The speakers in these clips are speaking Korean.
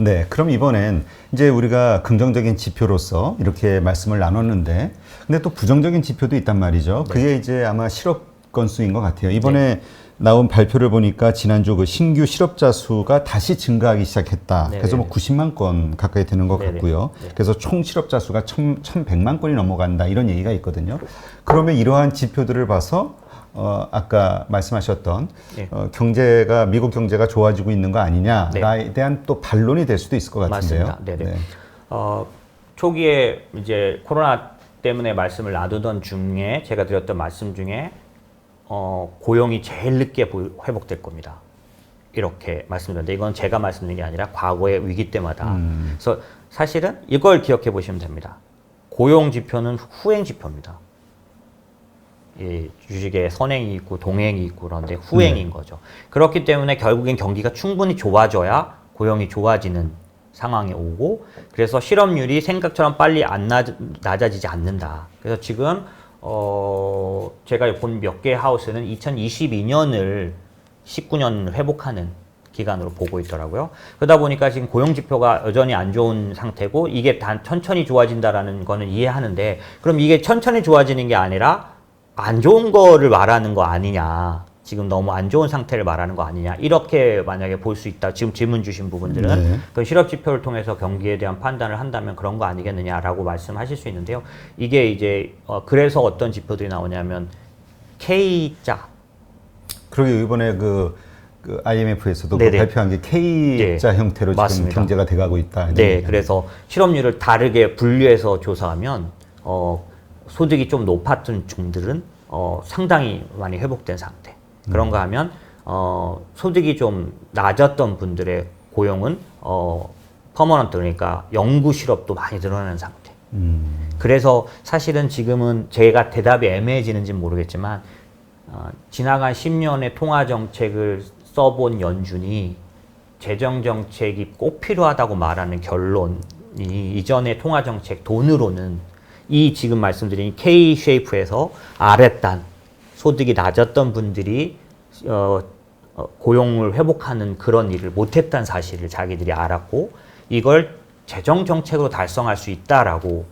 네, 그럼 이번엔 이제 우리가 긍정적인 지표로서 이렇게 말씀을 나눴는데, 근데 또 부정적인 지표도 있단 말이죠. 네. 그게 이제 아마 실업 건수인 것 같아요. 이번에 나온 발표를 보니까 지난주 그 신규 실업자 수가 다시 증가하기 시작했다. 네. 그래서 뭐 90만 건 가까이 되는 것 네. 같고요. 네. 그래서 총 실업자 수가 1,100만 건이 넘어간다. 이런 얘기가 있거든요. 그러면 이러한 지표들을 봐서 아까 말씀하셨던 네. 경제가 미국 경제가 좋아지고 있는 거 아니냐에 네. 대한 또 반론이 될 수도 있을 것 같은데요. 맞습니다. 네네. 초기에 이제 코로나 때문에 말씀을 나누던 중에 제가 드렸던 말씀 중에 고용이 제일 늦게 회복될 겁니다. 이렇게 말씀드렸는데 이건 제가 말씀드린 게 아니라 과거의 위기 때마다. 그래서 사실은 이걸 기억해 보시면 됩니다. 고용 지표는 후행 지표입니다. 이 주식에 선행이 있고 동행이 있고 그런데 후행인 거죠. 그렇기 때문에 결국엔 경기가 충분히 좋아져야 고용이 좋아지는 상황이 오고, 그래서 실업률이 생각처럼 빨리 안 낮아지지 않는다. 그래서 지금 제가 본 몇 개 하우스는 2022년을 19년 회복하는 기간으로 보고 있더라고요. 그러다 보니까 지금 고용 지표가 여전히 안 좋은 상태고, 이게 천천히 좋아진다라는 거는 이해하는데, 그럼 이게 천천히 좋아지는 게 아니라 안 좋은 거를 말하는 거 아니냐, 지금 너무 안 좋은 상태를 말하는 거 아니냐, 이렇게 만약에 볼 수 있다. 지금 질문 주신 부분들은 네. 그 실업 지표를 통해서 경기에 대한 판단을 한다면 그런 거 아니겠느냐라고 말씀하실 수 있는데요. 이게 이제 그래서 어떤 지표들이 나오냐면 K자. 그리고 이번에 그 IMF에서도 그 네네. 발표한 게 K자 네. 형태로 맞습니다. 지금 경제가 돼가고 있다. 이런 네, 얘기는. 그래서 실업률을 다르게 분류해서 조사하면 소득이 좀 높았던 중들은 상당히 많이 회복된 상태. 그런가 하면 소득이 좀 낮았던 분들의 고용은 퍼머넌트, 그러니까 영구 실업도 많이 늘어나는 상태. 그래서 사실은 지금은 제가 대답이 애매해지는지는 모르겠지만 지나간 10년의 통화 정책을 써본 연준이 재정 정책이 꼭 필요하다고 말하는 결론이 이전의 통화 정책 돈으로는 이 지금 말씀드린 K 쉐이프에서 아랫단 소득이 낮았던 분들이 고용을 회복하는 그런 일을 못했다는 사실을 자기들이 알았고, 이걸 재정 정책으로 달성할 수 있다라고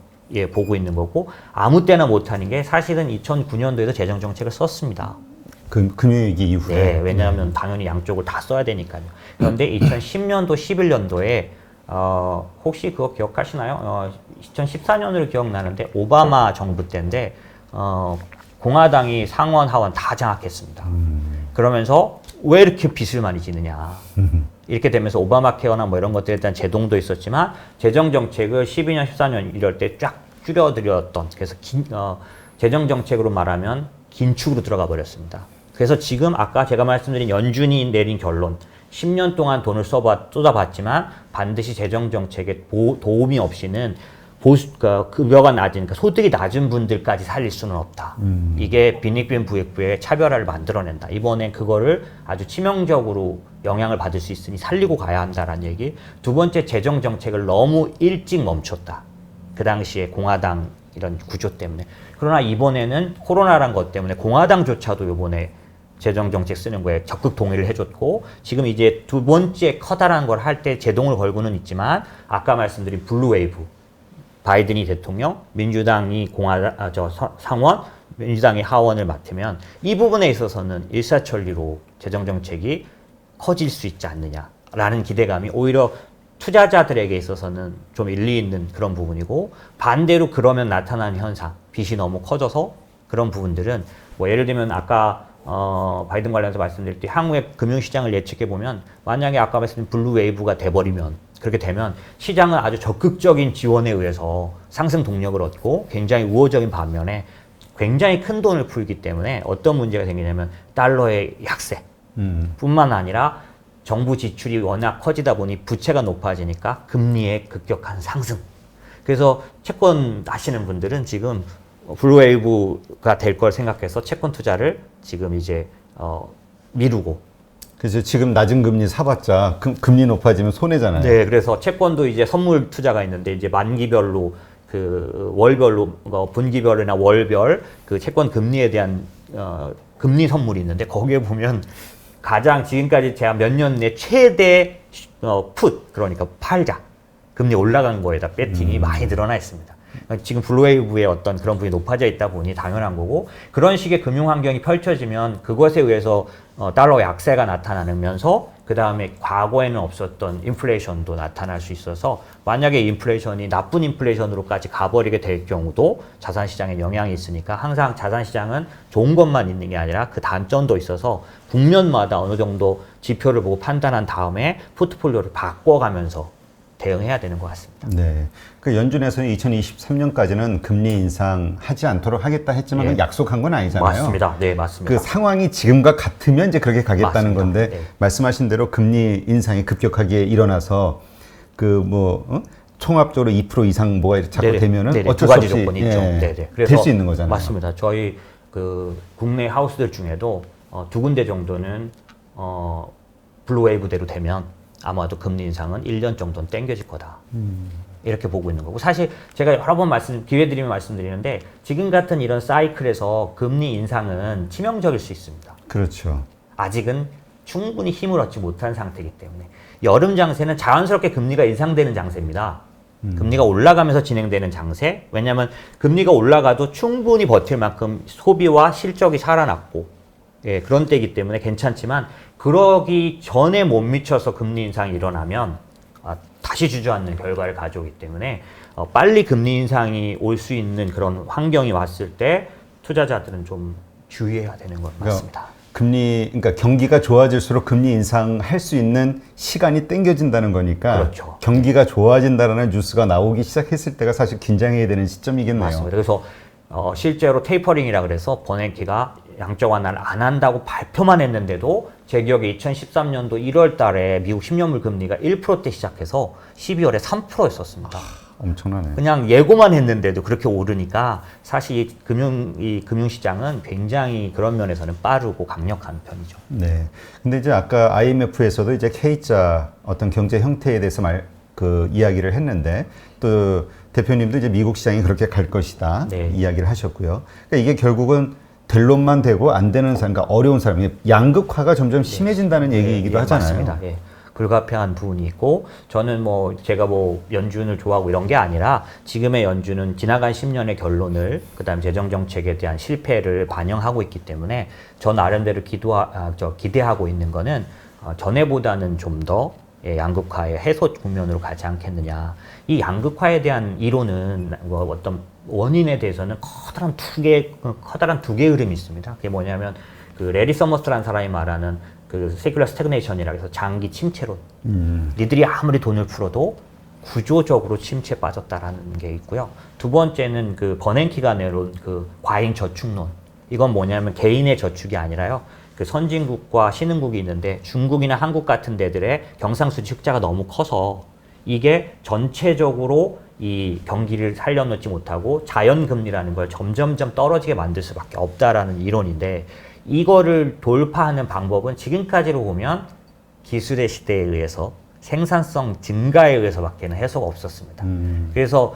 보고 있는 거고, 아무 때나 못하는 게 사실은 2009년도에도 재정 정책을 썼습니다. 금융위기 이후에. 네, 왜냐하면 당연히 양쪽을 다 써야 되니까요. 그런데 2010년도, 11년도에 혹시 그거 기억하시나요? 2014년으로 기억나는데 오바마 정부 때인데 공화당이 상원, 하원 다 장악했습니다. 그러면서 왜 이렇게 빚을 많이 지느냐. 이렇게 되면서 오바마 케어나 뭐 이런 것들에 대한 제동도 있었지만 재정 정책을 12년, 14년 이럴 때 쫙 줄여드렸던, 그래서 재정 정책으로 말하면 긴축으로 들어가 버렸습니다. 그래서 지금 아까 제가 말씀드린 연준이 내린 결론, 10년 동안 돈을 쏟아봤지만 반드시 재정 정책에 도움이 없이는 급여가 낮은, 그러니까 소득이 낮은 분들까지 살릴 수는 없다. 이게 빈익빈 부익부의 차별화를 만들어낸다. 이번엔 그거를 아주 치명적으로 영향을 받을 수 있으니 살리고 가야 한다라는 얘기. 두 번째, 재정 정책을 너무 일찍 멈췄다. 그 당시에 공화당 이런 구조 때문에. 그러나 이번에는 코로나란 것 때문에 공화당조차도 이번에 재정 정책 쓰는 거에 적극 동의를 해줬고, 지금 이제 두 번째 커다란 걸 할 때 제동을 걸고는 있지만, 아까 말씀드린 블루 웨이브, 바이든이 대통령, 민주당이 상원, 민주당이 하원을 맡으면 이 부분에 있어서는 일사천리로 재정 정책이 커질 수 있지 않느냐라는 기대감이 오히려 투자자들에게 있어서는 좀 일리 있는 그런 부분이고, 반대로 그러면 나타나는 현상, 빚이 너무 커져서 그런 부분들은 뭐 예를 들면 아까 바이든 관련해서 말씀드릴 때 향후의 금융시장을 예측해 보면, 만약에 아까 말씀드린 블루 웨이브가 돼버리면, 그렇게 되면 시장은 아주 적극적인 지원에 의해서 상승 동력을 얻고 굉장히 우호적인 반면에 굉장히 큰 돈을 풀기 때문에 어떤 문제가 생기냐면 달러의 약세 뿐만 아니라 정부 지출이 워낙 커지다 보니 부채가 높아지니까 금리의 급격한 상승. 그래서 채권 하시는 분들은 지금 블루웨이브가 될 걸 생각해서 채권 투자를 지금 이제 미루고. 그래서 지금 낮은 금리 사봤자 금리 높아지면 손해잖아요. 네, 그래서 채권도 이제 선물 투자가 있는데 이제 만기별로 그 월별로 분기별이나 월별 그 채권 금리에 대한 금리 선물이 있는데, 거기에 보면 가장 지금까지 제가 몇 년 내 최대 풋 그러니까 팔자 금리 올라간 거에다 배팅이 많이 늘어나 있습니다. 지금 블루웨이브의 어떤 그런 부분이 높아져 있다 보니 당연한 거고 그런 식의 금융 환경이 펼쳐지면 그것에 의해서 달러 약세가 나타나면서 그 다음에 과거에는 없었던 인플레이션도 나타날 수 있어서 만약에 인플레이션이 나쁜 인플레이션으로까지 가버리게 될 경우도 자산시장에 영향이 있으니까 항상 자산시장은 좋은 것만 있는 게 아니라 그 단점도 있어서 국면마다 어느 정도 지표를 보고 판단한 다음에 포트폴리오를 바꿔가면서 대응해야 되는 것 같습니다. 네. 그 연준에서는 2023년까지는 금리 인상하지 않도록 하겠다 했지만 예. 약속한 건 아니잖아요. 맞습니다. 네, 맞습니다. 그 상황이 지금과 같으면 이제 그렇게 가겠다는 맞습니다. 건데 네. 말씀하신 대로 금리 인상이 급격하게 일어나서 총합적으로 2% 이상 뭐가 자꾸 네네. 되면은 네네. 어쩔 두 수 가지 없이 조건이 있죠. 네네. 될 수 있는 거잖아요. 맞습니다. 저희 그 국내 하우스들 중에도 두 군데 정도는 블루웨이브대로 되면 아마도 금리 인상은 1년 정도는 땡겨질 거다. 이렇게 보고 있는 거고 사실 제가 여러 번 기회 드리면 말씀드리는데 지금 같은 이런 사이클에서 금리 인상은 치명적일 수 있습니다. 그렇죠. 아직은 충분히 힘을 얻지 못한 상태이기 때문에 여름 장세는 자연스럽게 금리가 인상되는 장세입니다. 금리가 올라가면서 진행되는 장세. 왜냐하면 금리가 올라가도 충분히 버틸 만큼 소비와 실적이 살아났고 그런 때이기 때문에 괜찮지만 그러기 전에 못 미쳐서 금리 인상이 일어나면 다시 주저앉는 결과를 가져오기 때문에 빨리 금리 인상이 올 수 있는 그런 환경이 왔을 때 투자자들은 좀 주의해야 되는 것 같습니다. 그러니까 경기가 좋아질수록 금리 인상할 수 있는 시간이 땡겨진다는 거니까 그렇죠. 경기가 좋아진다라는 뉴스가 나오기 시작했을 때가 사실 긴장해야 되는 시점이겠네요. 맞습니다. 그래서 실제로 테이퍼링이라 그래서 버냉키가 양적 완화를 안 한다고 발표만 했는데도 제 기억에 2013년도 1월 달에 미국 10년물 금리가 1%대 시작해서 12월에 3%였었습니다. 엄청나네요. 그냥 예고만 했는데도 그렇게 오르니까 사실 이 금융시장은 굉장히 그런 면에서는 빠르고 강력한 편이죠. 네. 근데 이제 아까 IMF에서도 이제 K자 어떤 경제 형태에 대해서 이야기를 했는데 또 대표님도 이제 미국 시장이 그렇게 갈 것이다 네. 이야기를 하셨고요. 그러니까 이게 결국은 될 놈만 되고 안 되는 사람, 그러니까 어려운 사람, 양극화가 점점 심해진다는 얘기이기도 하잖아요. 맞습니다. 예. 불가피한 부분이 있고 저는 제가 연준을 좋아하고 이런 게 아니라 지금의 연준은 지나간 10년의 결론을 그다음 재정 정책에 대한 실패를 반영하고 있기 때문에 저 나름대로 기대하고 있는 거는 전에보다는 좀 더 양극화의 해소 국면으로 가지 않겠느냐. 이 양극화에 대한 이론은 어떤 원인에 대해서는 커다란 두 개의 흐름이 있습니다. 그게 뭐냐면 레리 서머스라는 사람이 말하는 세큘러 스태그네이션이라고 해서 장기 침체론. 니들이 아무리 돈을 풀어도 구조적으로 침체에 빠졌다라는 게 있고요. 두 번째는 버냉키가 내놓은 과잉 저축론. 이건 뭐냐면 개인의 저축이 아니라요. 선진국과 신흥국이 있는데 중국이나 한국 같은 데들의 경상수지 흑자가 너무 커서 이게 전체적으로 이 경기를 살려놓지 못하고 자연금리라는 걸 점점점 떨어지게 만들 수밖에 없다라는 이론인데 이거를 돌파하는 방법은 지금까지로 보면 기술의 시대에 의해서 생산성 증가에 의해서밖에는 해소가 없었습니다. 그래서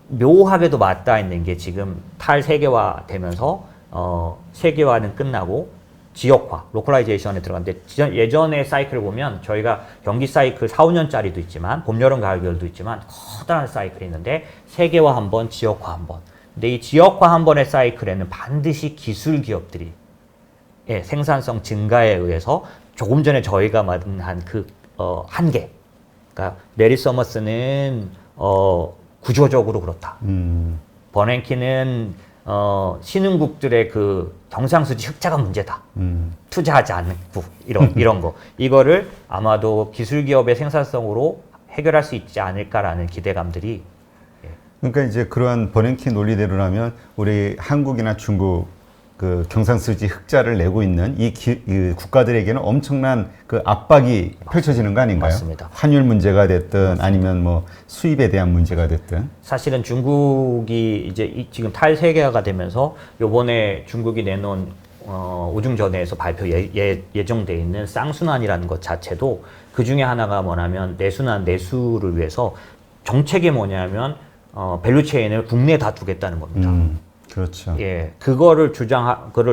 묘하게도 맞닿아 있는 게 지금 탈세계화 되면서 세계화는 끝나고 지역화, 로컬라이제이션에 들어갔는데 예전의 사이클을 보면 저희가 경기 사이클 4, 5년짜리도 있지만 봄, 여름, 가을, 겨울도 있지만 커다란 사이클이 있는데 세계화 한 번, 지역화 한 번. 근데 이 지역화 한 번의 사이클에는 반드시 기술 기업들이 생산성 증가에 의해서 조금 전에 저희가 말한 한계. 그러니까 메리 서머스는 구조적으로 그렇다. 버냉키는 신흥국들의 경상수지 흑자가 문제다. 투자하지 않고 이런 거. 이거를 아마도 기술기업의 생산성으로 해결할 수 있지 않을까라는 기대감들이. 그러니까 이제 그러한 버냉키 논리대로라면 우리 한국이나 중국 경상수지 흑자를 내고 있는 이 국가들에게는 엄청난 압박이 펼쳐지는 거 아닌가요? 맞습니다. 환율 문제가 됐든 아니면 수입에 대한 문제가 됐든. 사실은 중국이 지금 탈세계화가 되면서 요번에 중국이 내놓은 오중전에서 발표 예정돼 있는 쌍순환이라는 것 자체도 그 중에 하나가 뭐냐면 내수를 위해서 정책이 뭐냐면 밸류체인을 국내에 다 두겠다는 겁니다. 그렇죠. 예, 그거를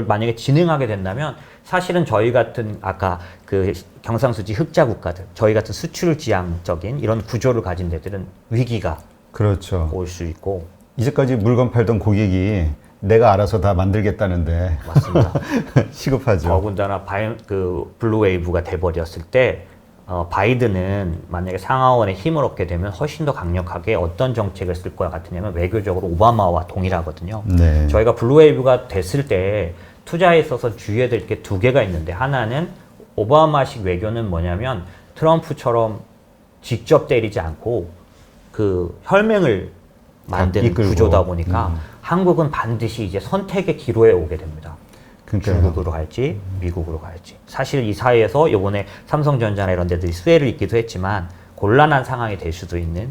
만약에 진행하게 된다면 사실은 저희 같은 아까 그 경상수지 흑자 국가들, 저희 같은 수출 지향적인 이런 구조를 가진 데들은 위기가 그렇죠. 올 수 있고. 이제까지 물건 팔던 고객이 내가 알아서 다 만들겠다는데 맞습니다. 시급하죠. 더군다나 블루웨이브가 돼버렸을 때 바이든은 만약에 상하원의 힘을 얻게 되면 훨씬 더 강력하게 어떤 정책을 쓸 것 같으냐면 외교적으로 오바마와 동일하거든요. 네. 저희가 블루웨이브가 됐을 때 투자에 있어서 주의해야 될 게 두 개가 있는데, 하나는 오바마식 외교는 뭐냐면 트럼프처럼 직접 때리지 않고 그 혈맹을 만드는 이끌고. 구조다 보니까 한국은 반드시 이제 선택의 기로에 오게 됩니다. 그러니까요. 중국으로 갈지 미국으로 갈지. 사실 이 사이에서 이번에 삼성전자나 이런 데들이 수혜를 입기도 했지만 곤란한 상황이 될 수도 있는.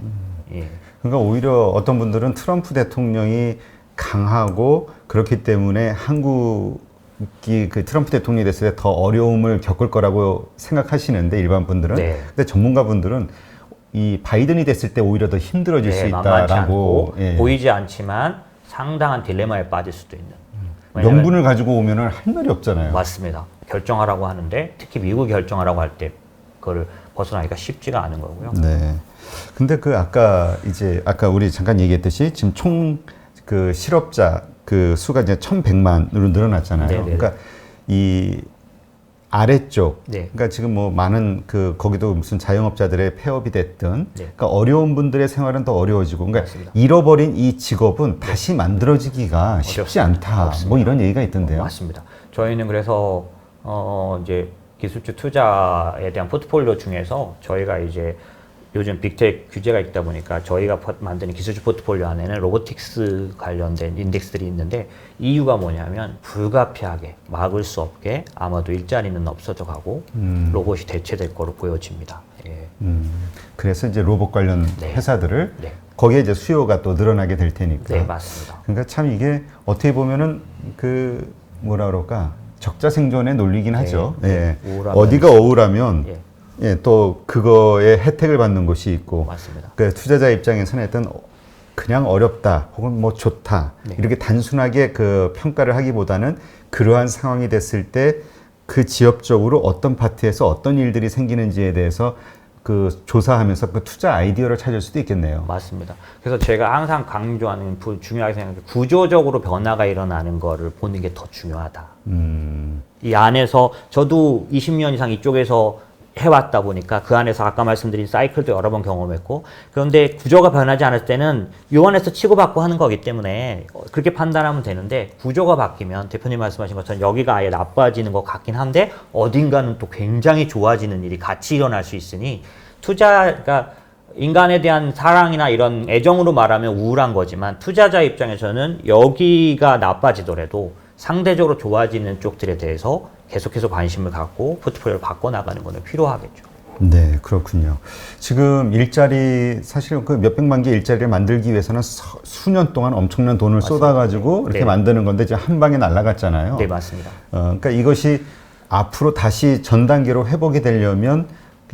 예. 그러니까 오히려 어떤 분들은 트럼프 대통령이 강하고 그렇기 때문에 한국이 그 트럼프 대통령이 됐을 때 더 어려움을 겪을 거라고 생각하시는데, 일반 분들은. 네. 근데 전문가 분들은 이 바이든이 됐을 때 오히려 더 힘들어질 수 만만치 있다라고. 않고 보이지 않지만 상당한 딜레마에 빠질 수도 있는. 왜냐면- 명분을 가지고 오면은 할 말이 없잖아요. 맞습니다. 결정하라고 하는데 특히 미국이 결정하라고 할 때 그걸 벗어나기가 쉽지가 않은 거고요. 네. 근데 그 아까 우리 잠깐 얘기했듯이 지금 총 그 실업자 그 수가 이제 1,100만으로 늘어났잖아요. 네네. 그러니까 이 아래쪽, 네. 그러니까 지금 뭐 많은 그 거기도 무슨 자영업자들의 폐업이 됐든, 네. 그러니까 어려운 분들의 생활은 더 어려워지고, 그러니까 맞습니다. 잃어버린 이 직업은 다시 만들어지기가 쉽지 어렵습니다. 않다. 없습니다. 뭐 이런 얘기가 있던데요. 맞습니다. 저희는 그래서 이제 기술주 투자에 대한 포트폴리오 중에서 저희가 이제 요즘 빅테크 규제가 있다 보니까 저희가 만드는 기술주 포트폴리오 안에는 로보틱스 관련된 인덱스들이 있는데, 이유가 뭐냐면 불가피하게 막을 수 없게 아마도 일자리는 없어져 가고 로봇이 대체될 거로 보여집니다. 예. 그래서 이제 로봇 관련 네. 회사들을 네. 거기에 이제 수요가 또 늘어나게 될 테니까. 네, 맞습니다. 그러니까 참 이게 어떻게 보면은 그 뭐라 그럴까, 적자 생존의 논리긴 하죠. 네. 예. 우울하면- 어디가 우울하면 예. 예, 또 그거에 혜택을 받는 곳이 있고, 맞습니다. 그 투자자 입장에서는 하여튼 그냥 어렵다 혹은 뭐 좋다 네. 이렇게 단순하게 그 평가를 하기보다는 그러한 상황이 됐을 때 그 지역적으로 어떤 파트에서 어떤 일들이 생기는지에 대해서 그 조사하면서 그 투자 아이디어를 찾을 수도 있겠네요. 맞습니다. 그래서 제가 항상 강조하는 중요하게 생각하는 게 구조적으로 변화가 일어나는 거를 보는 게 더 중요하다. 이 안에서 저도 20년 이상 이쪽에서 해왔다 보니까 그 안에서 아까 말씀드린 사이클도 여러 번 경험했고, 그런데 구조가 변하지 않을 때는 요 안에서 치고받고 하는 거기 때문에 그렇게 판단하면 되는데, 구조가 바뀌면 대표님 말씀하신 것처럼 여기가 아예 나빠지는 것 같긴 한데 어딘가는 또 굉장히 좋아지는 일이 같이 일어날 수 있으니, 투자가 인간에 대한 사랑이나 이런 애정으로 말하면 우울한 거지만 투자자 입장에서는 여기가 나빠지더라도 상대적으로 좋아지는 쪽들에 대해서 계속해서 관심을 갖고 포트폴리오를 바꿔나가는 거는 필요하겠죠. 네, 그렇군요. 지금 일자리, 사실 그 몇백만 개 일자리를 만들기 위해서는 수년 동안 엄청난 돈을 맞습니다. 쏟아가지고 이렇게 네. 만드는 건데 지금 한 방에 날아갔잖아요. 네, 맞습니다. 그러니까 이것이 앞으로 다시 전 단계로 회복이 되려면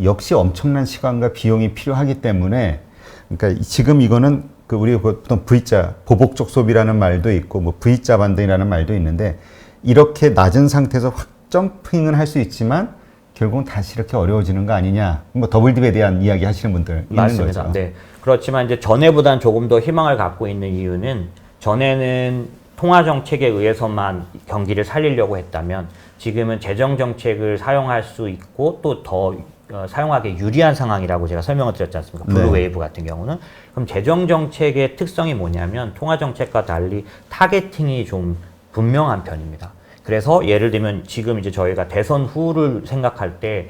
역시 엄청난 시간과 비용이 필요하기 때문에, 그러니까 지금 이거는 그 우리 보통 V자 보복적 소비라는 말도 있고 뭐 V자 반등이라는 말도 있는데, 이렇게 낮은 상태에서 확 점핑은 할 수 있지만 결국은 다시 이렇게 어려워지는 거 아니냐. 뭐 더블딥에 대한 이야기 하시는 분들 있는 맞습니다. 거죠. 네. 그렇지만 이제 전에보단 조금 더 희망을 갖고 있는 이유는, 전에는 통화 정책에 의해서만 경기를 살리려고 했다면 지금은 재정 정책을 사용할 수 있고 또 더 사용하기 유리한 상황이라고 제가 설명을 드렸지 않습니까? 네. 블루웨이브 같은 경우는. 그럼 재정 정책의 특성이 뭐냐면 통화 정책과 달리 타겟팅이 좀 분명한 편입니다. 그래서 예를 들면 지금 이제 저희가 대선 후를 생각할 때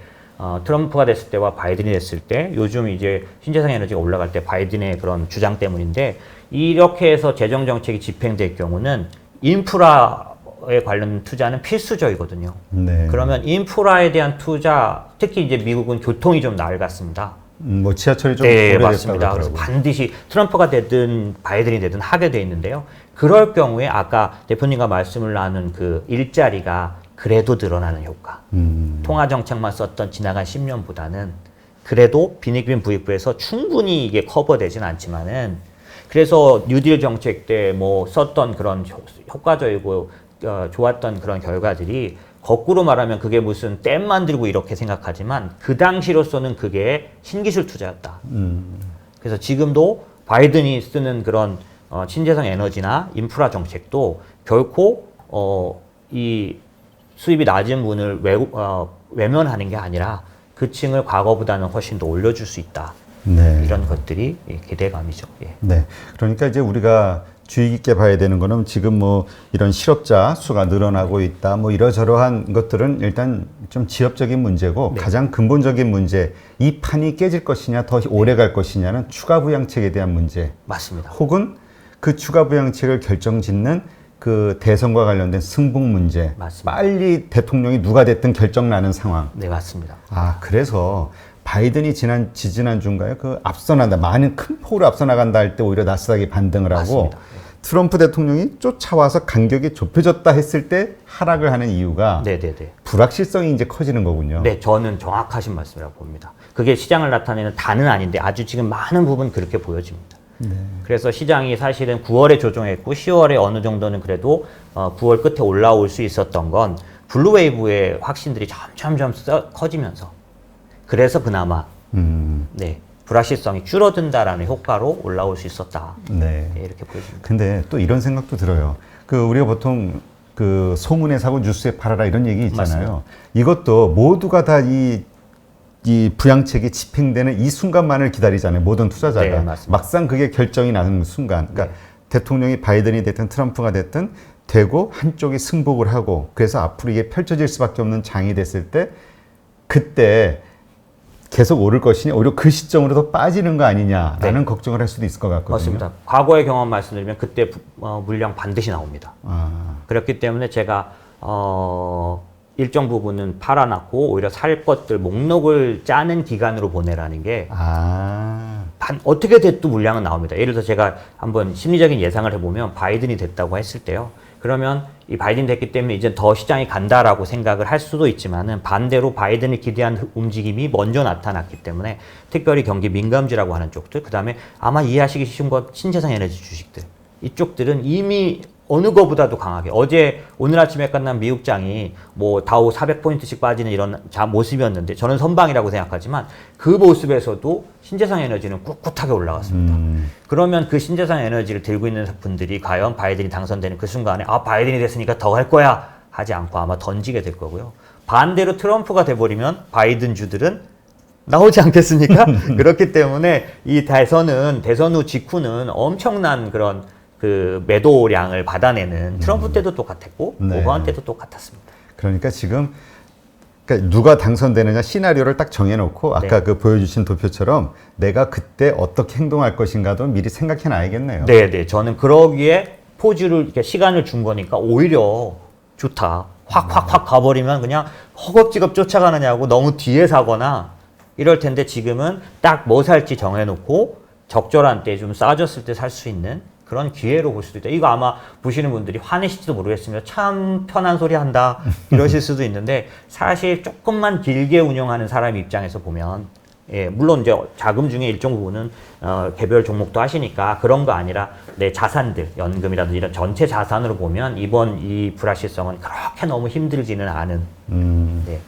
트럼프가 됐을 때와 바이든이 됐을 때, 요즘 이제 신재생 에너지가 올라갈 때 바이든의 그런 주장 때문인데, 이렇게 해서 재정 정책이 집행될 경우는 인프라에 관련 투자는 필수적이거든요. 네. 그러면 인프라에 대한 투자, 특히 이제 미국은 교통이 좀 낡았습니다. 뭐 지하철이 좀 네, 오래됐다고 맞습니다. 그래서 그러더라고요. 반드시 트럼프가 되든 바이든이 되든 하게 돼 있는데요. 그럴 경우에 아까 대표님과 말씀을 나눈 그 일자리가 그래도 늘어나는 효과. 통화 정책만 썼던 지나간 10년보다는 그래도 비닉빈 부익부에서 충분히 이게 커버되진 않지만은 그래서 뉴딜 정책 때 뭐 썼던 그런 효과적이고 좋았던 그런 결과들이 거꾸로 말하면 그게 무슨 댐 만들고 이렇게 생각하지만 그 당시로서는 그게 신기술 투자였다. 그래서 지금도 바이든이 쓰는 그런 친재생 에너지나 인프라 정책도 결코 이 수입이 낮은 분을 외면하는 게 아니라 그 층을 과거보다는 훨씬 더 올려줄 수 있다. 네. 이런 것들이 기대감이죠. 예. 네. 그러니까 이제 우리가 주의 깊게 봐야 되는 거는 지금 뭐 이런 실업자 수가 늘어나고 있다. 뭐 이러저러한 것들은 일단 좀 지엽적인 문제고 네. 가장 근본적인 문제, 이 판이 깨질 것이냐 더 오래 갈 것이냐는 추가 부양책에 대한 문제. 맞습니다. 혹은 그 추가 부양책을 결정짓는 그 대선과 관련된 승복 문제. 맞습니다. 빨리 대통령이 누가 됐든 결정 나는 상황. 네, 맞습니다. 그래서 바이든이 지지난주인가요? 그 앞서 나간다. 많은 큰 폭으로 앞서 나간다 할 때 오히려 나스닥이 반등을 하고 맞습니다. 트럼프 대통령이 쫓아와서 간격이 좁혀졌다 했을 때 하락을 하는 이유가 네네네. 불확실성이 이제 커지는 거군요. 네, 저는 정확하신 말씀이라고 봅니다. 그게 시장을 나타내는 다는 아닌데 아주 지금 많은 부분 그렇게 보여집니다. 그래서 시장이 사실은 9월에 조정했고 10월에 어느 정도는 그래도 9월 끝에 올라올 수 있었던 건 블루웨이브의 확신들이 점점 커지면서 그래서 그나마 네, 불확실성이 줄어든다라는 효과로 올라올 수 있었다. 네. 네, 이렇게 보여집니다. 근데 또 이런 생각도 들어요. 그 우리가 보통 그 소문에 사고 뉴스에 팔아라 이런 얘기 있잖아요. 맞습니다. 이것도 모두가 다 이 부양책이 집행되는 이 순간만을 기다리잖아요. 모든 투자자가. 네, 맞습니다. 막상 그게 결정이 나는 순간. 그러니까 대통령이 바이든이 됐든 트럼프가 됐든 되고 한쪽이 승복을 하고 그래서 앞으로 이게 펼쳐질 수밖에 없는 장이 됐을 때 그때 계속 오를 것이냐 오히려 그 시점으로 더 빠지는 거 아니냐라는 걱정을 할 수도 있을 것 같거든요. 맞습니다. 과거의 경험 말씀드리면 그때 물량 반드시 나옵니다. 아, 그렇기 때문에 제가 일정 부분은 팔아놨고 오히려 살 것들 목록을 짜는 기간으로 보내라는 게 어떻게 돼도 물량은 나옵니다. 예를 들어서 제가 한번 심리적인 예상을 해보면 바이든이 됐다고 했을 때요. 그러면 이 바이든 됐기 때문에 이제 더 시장이 간다라고 생각을 할 수도 있지만은 반대로 바이든을 기대한 움직임이 먼저 나타났기 때문에 특별히 경기 민감주라고 하는 쪽들, 그 다음에 아마 이해하시기 쉬운 것 신재생 에너지 주식들 이쪽들은 이미 어느 거보다도 강하게 오늘 아침에 끝난 미국장이 뭐 다우 400포인트씩 빠지는 이런 모습이었는데 저는 선방이라고 생각하지만 그 모습에서도 신재생 에너지는 꿋꿋하게 올라갔습니다. 그러면 그 신재생 에너지를 들고 있는 분들이 과연 바이든이 당선되는 그 순간에 바이든이 됐으니까 더 할 거야 하지 않고 아마 던지게 될 거고요. 반대로 트럼프가 돼버리면 바이든 주들은 나오지 않겠습니까? 그렇기 때문에 이 대선 후 직후는 엄청난 그런 그 매도량을 받아내는 트럼프 때도 똑같았고 네. 오바마 때도 똑같았습니다. 그러니까 지금 누가 당선되느냐 시나리오를 딱 정해놓고 아까 네. 그 보여주신 도표처럼 내가 그때 어떻게 행동할 것인가도 미리 생각해놔야겠네요. 네. 저는 그러기에 포즈를 이렇게 시간을 준 거니까 오히려 좋다. 확 가버리면 그냥 허겁지겁 쫓아가느냐고 너무 뒤에 사거나 이럴 텐데 지금은 딱 뭐 살지 정해놓고 적절한 때 좀 싸졌을 때 살 수 있는 그런 기회로 볼 수도 있다. 이거 아마 보시는 분들이 화내실지도 모르겠습니다. 참 편한 소리 한다 이러실 수도 있는데 사실 조금만 길게 운영하는 사람 입장에서 보면 물론 이제 자금 중에 일정 부분은 개별 종목도 하시니까 그런 거 아니라 내 자산들 연금이라든지 이런 전체 자산으로 보면 이번 이 불확실성은 그렇게 너무 힘들지는 않은 네.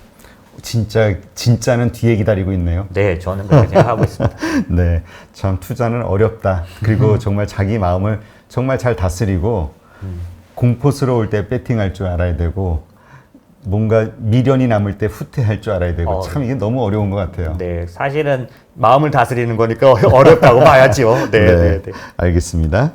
진짜는 뒤에 기다리고 있네요. 네, 저는 그렇게 생각하고 있습니다. 네, 참 투자는 어렵다. 그리고 정말 자기 마음을 정말 잘 다스리고 공포스러울 때 배팅할 줄 알아야 되고 뭔가 미련이 남을 때 후퇴할 줄 알아야 되고 참 이게 너무 어려운 것 같아요. 네, 사실은 마음을 다스리는 거니까 어렵다고 봐야죠. 네. 알겠습니다.